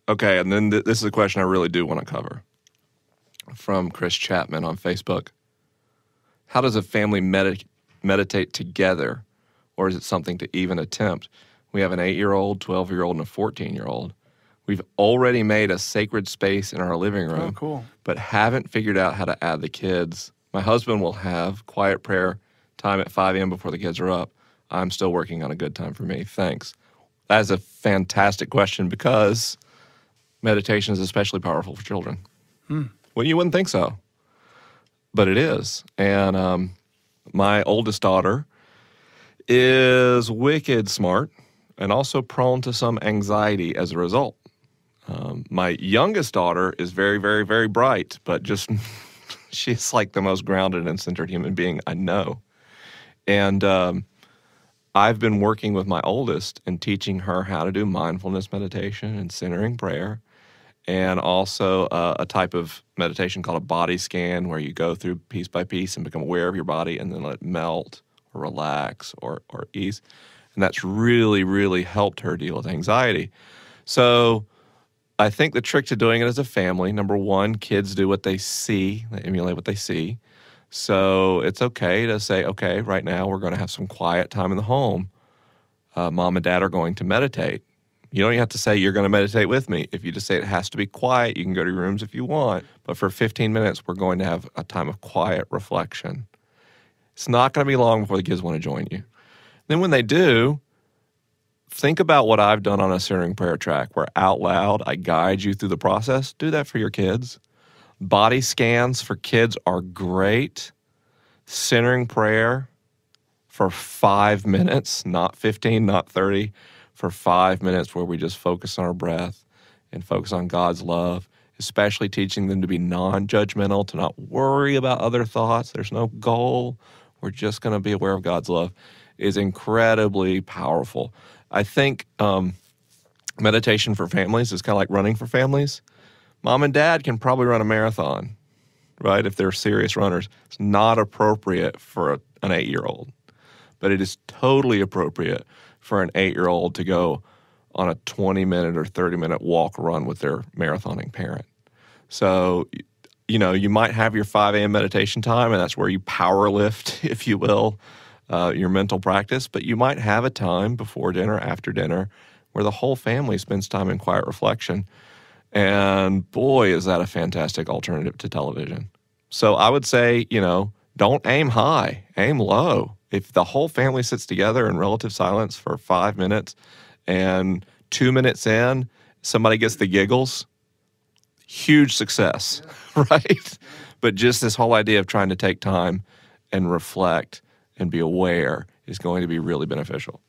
Okay, and then this is a question I really do want to cover from Chris Chapman on Facebook. How does a family meditate together, or is it something to even attempt? We have an 8-year-old, 12-year-old, and a 14-year-old. We've already made a sacred space in our living room, Oh, cool. but haven't figured out how to add the kids. My husband will have quiet prayer time at 5 a.m. before the kids are up. I'm still working on a good time for me. Thanks. That is a fantastic question because meditation is especially powerful for children. Well, you wouldn't think so, but it is. And my oldest daughter is wicked smart and also prone to some anxiety as a result. My youngest daughter is very, very, very bright, but just she's like the most grounded and centered human being I know. And I've been working with my oldest and teaching her how to do mindfulness meditation and centering prayer, and also a type of meditation called a body scan, where you go through piece by piece and become aware of your body and then let it melt or relax or ease. And that's really, really helped her deal with anxiety. So I think the trick to doing it as a family, number one, kids do what they see. They emulate what they see. So it's okay to say, okay, right now we're going to have some quiet time in the home. Mom and dad are going to meditate. You don't even have to say you're going to meditate with me. If you just say it has to be quiet, you can go to your rooms if you want. But for 15 minutes, we're going to have a time of quiet reflection. It's not going to be long before the kids want to join you. Then when they do, think about what I've done on a centering prayer track, where out loud I guide you through the process. Do that for your kids. Body scans for kids are great. Centering prayer for 5 minutes, not 15, not 30, for 5 minutes, where we just focus on our breath and focus on God's love, especially teaching them to be non-judgmental, to not worry about other thoughts. There's no goal. We're just going to be aware of God's love, is incredibly powerful. I think meditation for families is kind of like running for families. Mom and dad can probably run a marathon, right, if they're serious runners. It's not appropriate for an 8-year-old, but it is totally appropriate for an 8-year-old to go on a 20-minute or 30-minute walk run with their marathoning parent. So, you know, you might have your 5 a.m. meditation time, and that's where you power lift, if you will, your mental practice. But you might have a time before dinner, after dinner, where the whole family spends time in quiet reflection. And boy, is that a fantastic alternative to television. So I would say, you know, don't aim high, aim low. If the whole family sits together in relative silence for 5 minutes and 2 minutes in, somebody gets the giggles, huge success, right? But just this whole idea of trying to take time and reflect and be aware is going to be really beneficial.